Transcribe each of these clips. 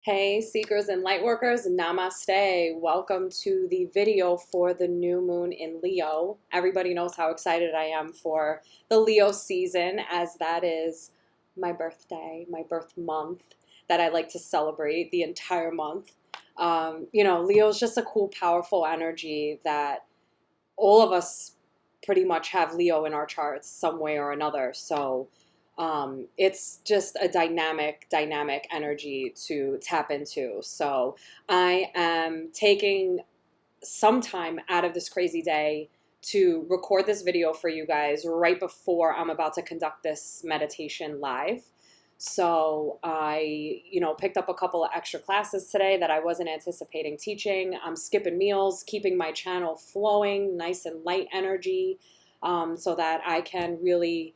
Hey, seekers and light workers, namaste. Welcome to the video for the new moon in Leo. Everybody knows how excited I am for the Leo season, as that is my birthday, my birth month that I like to celebrate the entire month. Leo is just a cool, powerful energy that all of us pretty much have Leo in our charts some way or another. So it's just a dynamic energy to tap into. So I am taking some time out of this crazy day to record this video for you guys right before I'm about to conduct this meditation live. So I picked up a couple of extra classes today that I wasn't anticipating teaching. I'm skipping meals, keeping my channel flowing, nice and light energy, so that I can really,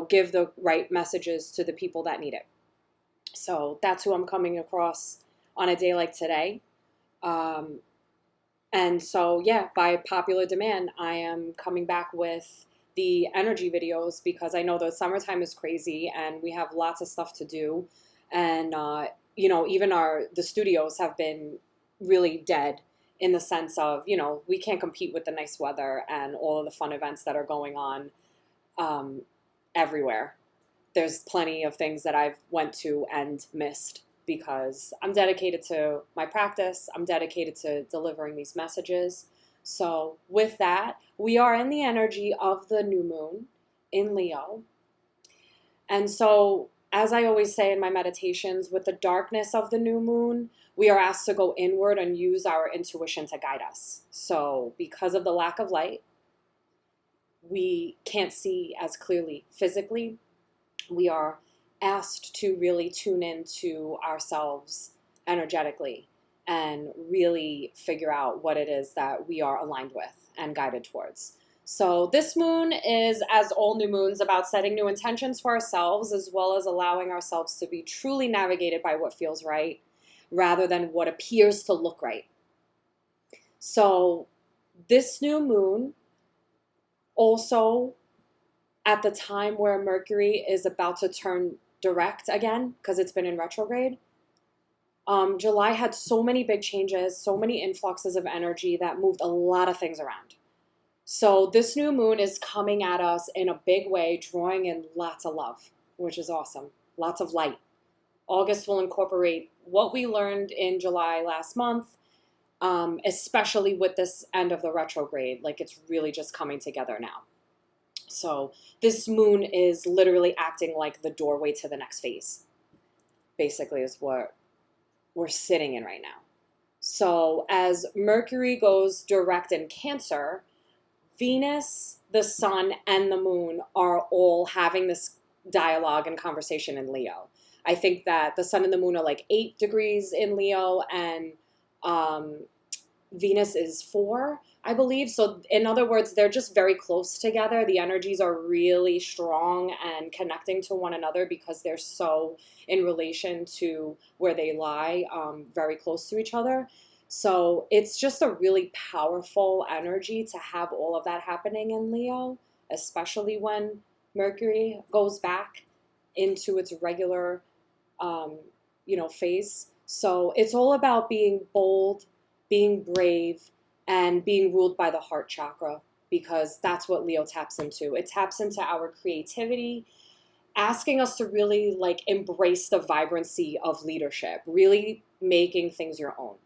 give the right messages to the people that need it. So that's who I'm coming across on a day like today. Um, and so, yeah, by popular demand, I am coming back with the energy videos because I know the summertime is crazy and we have lots of stuff to do. And, even the studios have been really dead in the sense of, we can't compete with the nice weather and all of the fun events that are going on um, everywhere. There's plenty of things that I've went to and missed because I'm dedicated to my practice. I'm dedicated to delivering these messages. So with that, we are in the energy of the new moon in Leo. And so, as I always say in my meditations, with the darkness of the new moon, we are asked to go inward and use our intuition to guide us. So because of the lack of light, we can't see as clearly physically. We are asked to really tune into ourselves energetically and really figure out what it is that we are aligned with and guided towards. So this moon is, as all new moons, about setting new intentions for ourselves, as well as allowing ourselves to be truly navigated by what feels right rather than what appears to look right. So this new moon also, at the time where Mercury is about to turn direct again, because it's been in retrograde, July had so many big changes, so many influxes of energy that moved a lot of things around. So this new moon is coming at us in a big way, drawing in lots of love, which is awesome. Lots of light. August will incorporate what we learned in July last month, especially with this end of the retrograde. Like, it's really just coming together now. So this moon is literally acting like the doorway to the next phase, basically, is what we're sitting in right now. So as Mercury goes direct in Cancer, Venus, the sun, and the moon are all having this dialogue and conversation in Leo. I think that the sun and the moon are like 8 degrees in Leo, and Venus is 4, I believe. So in other words, they're just very close together. The energies are really strong and connecting to one another because they're so in relation to where they lie, very close to each other. So it's just a really powerful energy to have all of that happening in Leo, especially when Mercury goes back into its regular, phase. So it's all about being bold, being brave, and being ruled by the heart chakra, because that's what Leo taps into. It taps into our creativity, asking us to really embrace the vibrancy of leadership, really making things your own.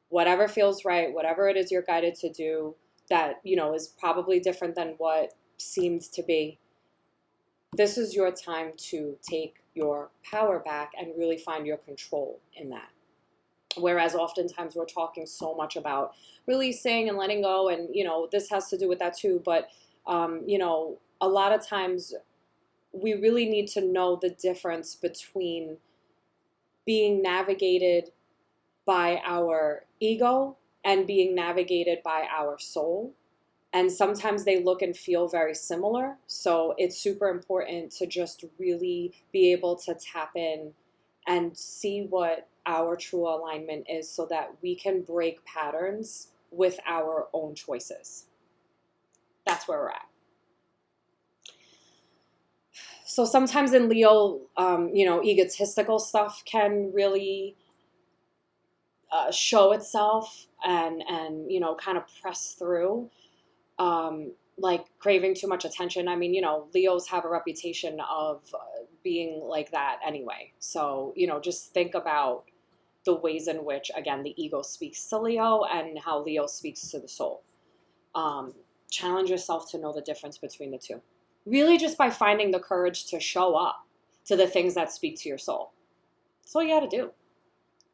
Whatever feels right, whatever it is you're guided to do that, is probably different than what seemed to be. This is your time to take your power back and really find your control in that. Whereas oftentimes we're talking so much about releasing and letting go, and this has to do with that too. But a lot of times we really need to know the difference between being navigated by our ego and being navigated by our soul. And sometimes they look and feel very similar. So it's super important to just really be able to tap in and see what our true alignment is so that we can break patterns with our own choices. That's where we're at. So sometimes in Leo, egotistical stuff can really show itself and kind of press through, like craving too much attention. I mean, Leos have a reputation of being like that anyway. So, just think about the ways in which, again, the ego speaks to Leo and how Leo speaks to the soul. Um, Challenge yourself to know the difference between the two. Really, just by finding the courage to show up to the things that speak to your soul. That's all you got to do.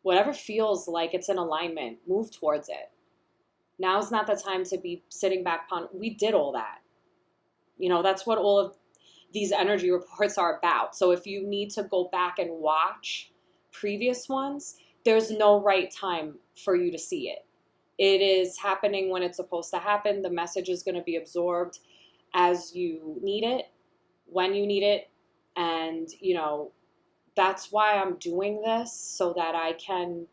Whatever feels like it's in alignment, move towards it. Now's not the time to be sitting back. We did all that. That's what all of these energy reports are about. So if you need to go back and watch previous ones, there's no right time for you to see it. It is happening when it's supposed to happen. The message is going to be absorbed as you need it, when you need it. And, that's why I'm doing this, so that I can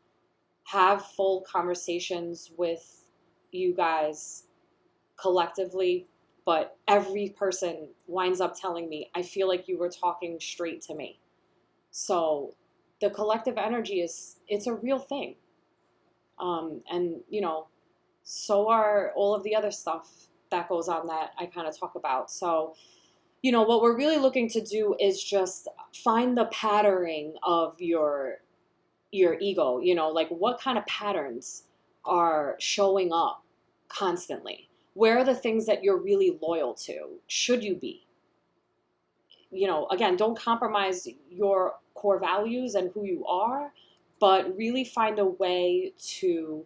have full conversations with you guys collectively. But every person winds up telling me, I feel like you were talking straight to me. So the collective energy it's a real thing. And, so are all of the other stuff that goes on that I kind of talk about. So, what we're really looking to do is just find the patterning of your ego, like what kind of patterns are showing up constantly. Where are the things that you're really loyal to? Should you be? Again, don't compromise your core values and who you are, but really find a way to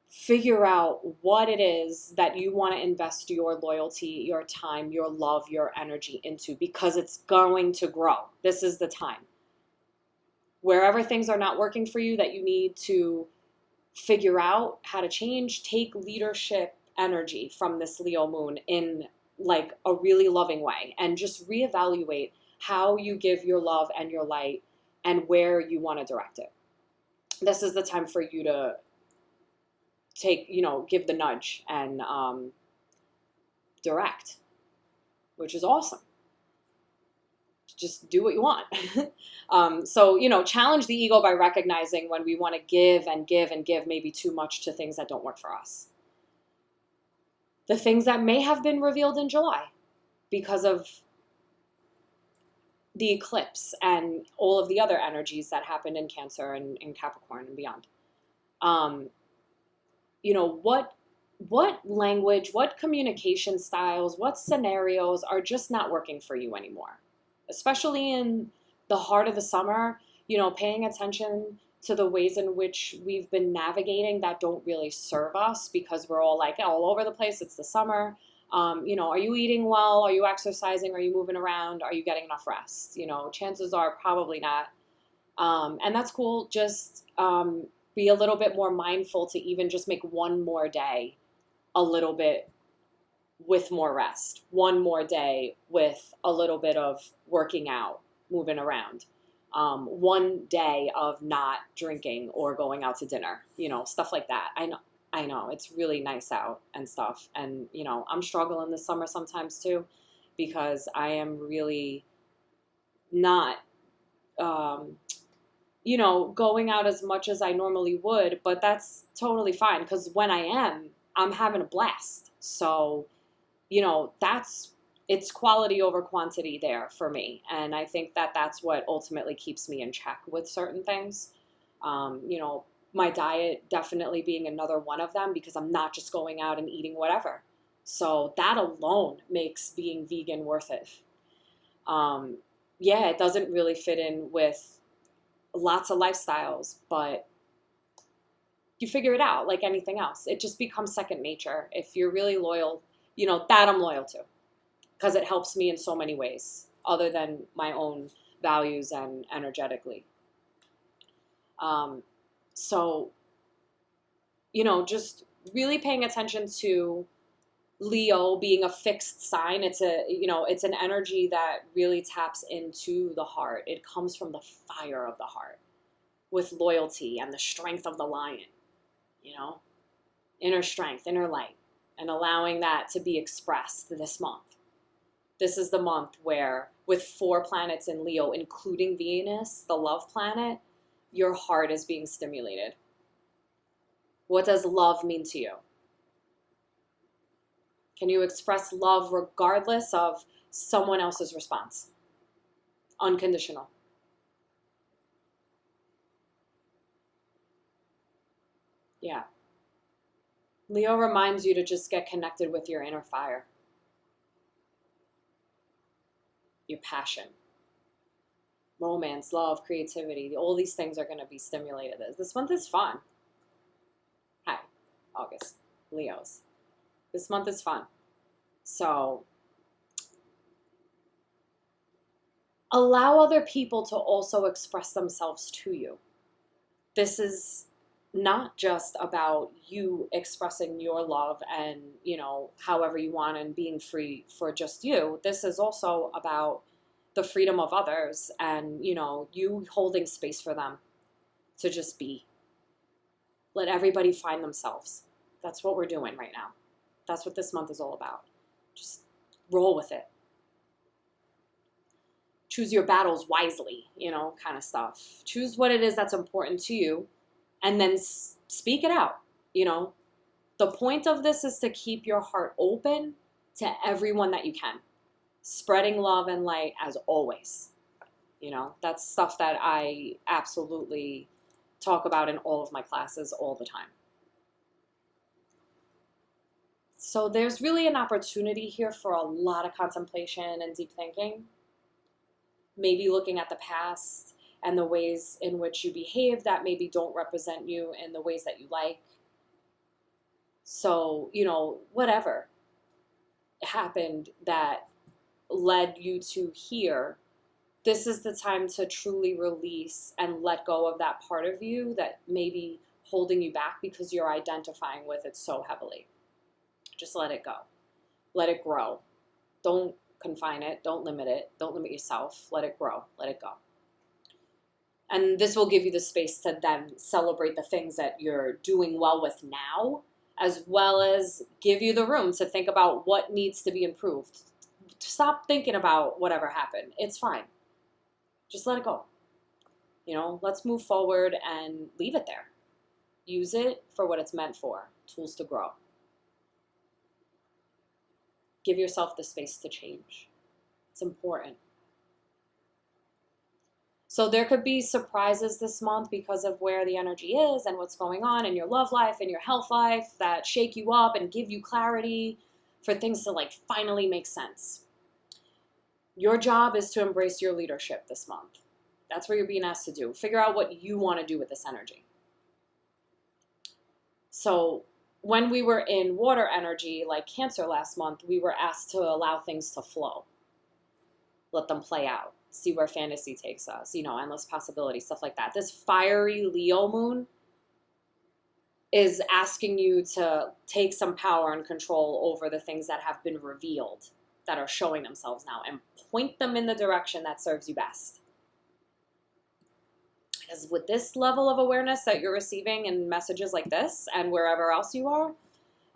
figure out what it is that you want to invest your loyalty, your time, your love, your energy into, because it's going to grow. This is the time. Wherever things are not working for you that you need to figure out how to change, take leadership energy from this Leo moon in like a really loving way, and just reevaluate how you give your love and your light and where you want to direct it. This is the time for you to give the nudge and direct, which is awesome. Just do what you want. So, challenge the ego by recognizing when we want to give and give and give maybe too much to things that don't work for us. The things that may have been revealed in July because of the eclipse and all of the other energies that happened in Cancer and in Capricorn and beyond. What language, what communication styles, what scenarios are just not working for you anymore? Especially in the heart of the summer, paying attention to the ways in which we've been navigating that don't really serve us, because we're all like all over the place. It's the summer. Are you eating well? Are you exercising? Are you moving around? Are you getting enough rest? Chances are probably not. And that's cool. Just be a little bit more mindful to even just make one more day a little bit with more rest, one more day with a little bit of working out, moving around, one day of not drinking or going out to dinner, stuff like that. I know it's really nice out and stuff. And, I'm struggling this summer sometimes too, because I am really not, going out as much as I normally would, but that's totally fine, because when I am, I'm having a blast. So, it's quality over quantity there for me. And I think that that's what ultimately keeps me in check with certain things. My diet definitely being another one of them, because I'm not just going out and eating whatever. So that alone makes being vegan worth it. It doesn't really fit in with lots of lifestyles, but you figure it out like anything else. It just becomes second nature. If you're really loyal, that I'm loyal to, because it helps me in so many ways other than my own values and energetically. So, just really paying attention to Leo being a fixed sign. It's an energy that really taps into the heart. It comes from the fire of the heart with loyalty and the strength of the lion, inner strength, inner light, and allowing that to be expressed this month. This is the month where, with 4 planets in Leo, including Venus, the love planet, your heart is being stimulated. What does love mean to you? Can you express love regardless of someone else's response? Unconditional. Yeah. Leo reminds you to just get connected with your inner fire, your passion, romance, love, creativity. All these things are going to be stimulated. This month is fun. Hi, August, Leos. This month is fun. So allow other people to also express themselves to you. This is not just about you expressing your love and, however you want and being free for just you. This is also about the freedom of others and, you holding space for them to just be. Let everybody find themselves. That's what we're doing right now. That's what this month is all about. Just roll with it. Choose your battles wisely, kind of stuff. Choose what it is that's important to you and then speak it out. The point of this is to keep your heart open to everyone that you can. Spreading love and light as always. That's stuff that I absolutely talk about in all of my classes all the time. So there's really an opportunity here for a lot of contemplation and deep thinking. Maybe looking at the past and the ways in which you behave that maybe don't represent you in the ways that you like. So, whatever happened that led you to here, this is the time to truly release and let go of that part of you that may be holding you back because you're identifying with it so heavily. Just let it go. Let it grow. Don't confine it. Don't limit it. Don't limit yourself. Let it grow. Let it go. And this will give you the space to then celebrate the things that you're doing well with now, as well as give you the room to think about what needs to be improved. Stop thinking about whatever happened. It's fine. Just let it go. Let's move forward and leave it there. Use it for what it's meant for, tools to grow. Give yourself the space to change. It's important. So there could be surprises this month because of where the energy is and what's going on in your love life and your health life that shake you up and give you clarity for things to finally make sense. Your job is to embrace your leadership this month. That's what you're being asked to do. Figure out what you want to do with this energy. So when we were in water energy, like Cancer last month, we were asked to allow things to flow. Let them play out. See where fantasy takes us, endless possibilities, stuff like that. This fiery Leo moon is asking you to take some power and control over the things that have been revealed, that are showing themselves now, and point them in the direction that serves you best. Because with this level of awareness that you're receiving in messages like this and wherever else you are,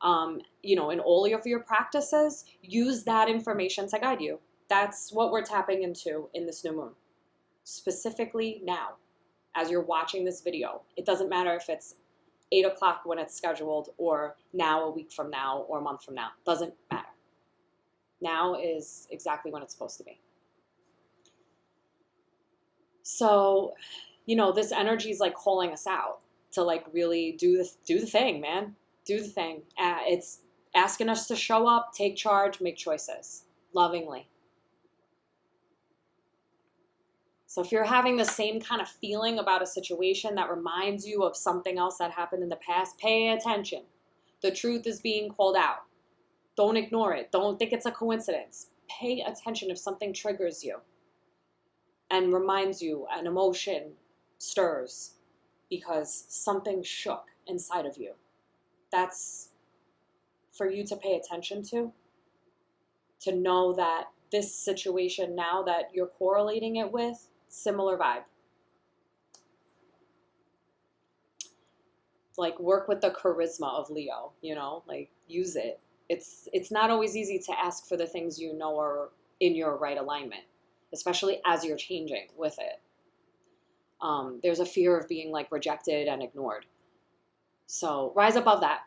in all of your practices, use that information to guide you. That's what we're tapping into in this new moon. Specifically now, as you're watching this video. It doesn't matter if it's 8 o'clock when it's scheduled or now a week from now or a month from now. Doesn't matter. Now is exactly when it's supposed to be. So, this energy is calling us out to really do the thing, man. Do the thing. It's asking us to show up, take charge, make choices lovingly. So if you're having the same kind of feeling about a situation that reminds you of something else that happened in the past, pay attention. The truth is being called out. Don't ignore it. Don't think it's a coincidence. Pay attention if something triggers you and reminds you, an emotion stirs because something shook inside of you. That's for you to pay attention to know that this situation now that you're correlating it with, similar vibe. Work with the charisma of Leo, use it. It's not always easy to ask for the things are in your right alignment, especially as you're changing with it. There's a fear of being like rejected and ignored. So rise above that.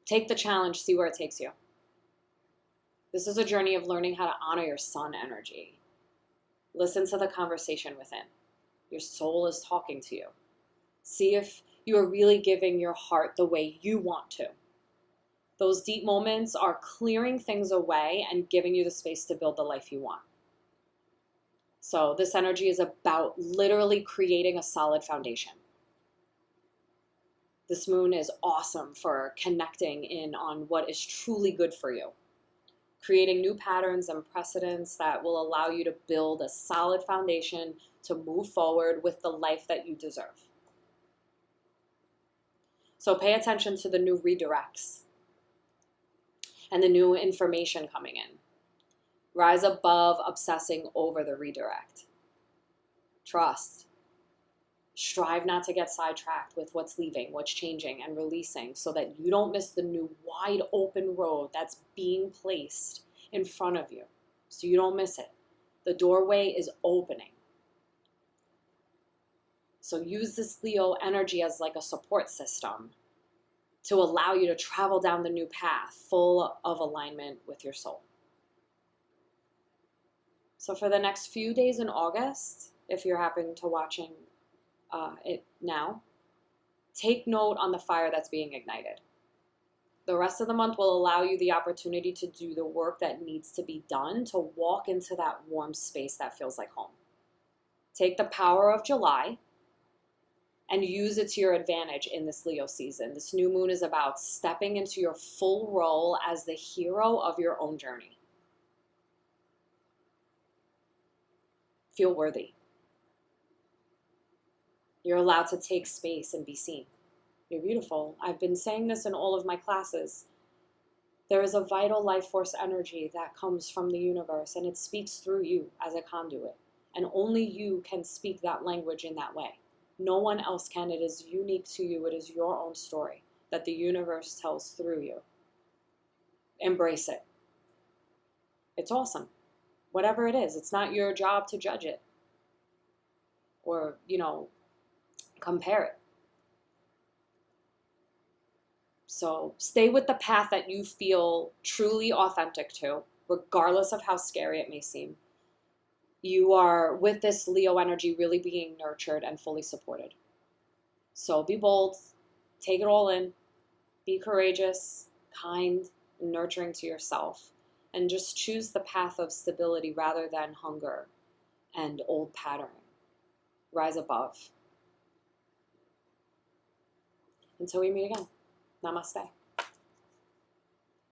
Take the challenge, see where it takes you. This is a journey of learning how to honor your sun energy. Listen to the conversation within. Your soul is talking to you. See if you are really giving your heart the way you want to. Those deep moments are clearing things away and giving you the space to build the life you want. So this energy is about literally creating a solid foundation. This moon is awesome for connecting in on what is truly good for you, creating new patterns and precedents that will allow you to build a solid foundation to move forward with the life that you deserve. So pay attention to the new redirects and the new information coming in. Rise above obsessing over the redirect. Trust. Strive not to get sidetracked with what's leaving, what's changing, and releasing so that you don't miss the new wide open road that's being placed in front of you. So you don't miss it. The doorway is opening. So use this Leo energy as like a support system to allow you to travel down the new path full of alignment with your soul. So for the next few days in August, if you're happening to watching it now, take note on the fire that's being ignited. The rest of the month will allow you the opportunity to do the work that needs to be done to walk into that warm space that feels like home. Take the power of July and use it to your advantage in this Leo season. This new moon is about stepping into your full role as the hero of your own journey. Feel worthy. You're allowed to take space and be seen. You're beautiful. I've been saying this in all of my classes. There is a vital life force energy that comes from the universe, and it speaks through you as a conduit. And only you can speak that language in that way. No one else can. It is unique to you. It is your own story that the universe tells through you. Embrace it. It's awesome. Whatever it is, it's not your job to judge it or, compare it. So stay with the path that you feel truly authentic to, regardless of how scary it may seem. You are, with this Leo energy, really being nurtured and fully supported. So be bold, take it all in, be courageous, kind, and nurturing to yourself, and just choose the path of stability rather than hunger and old patterning. Rise above. Until we meet again, namaste.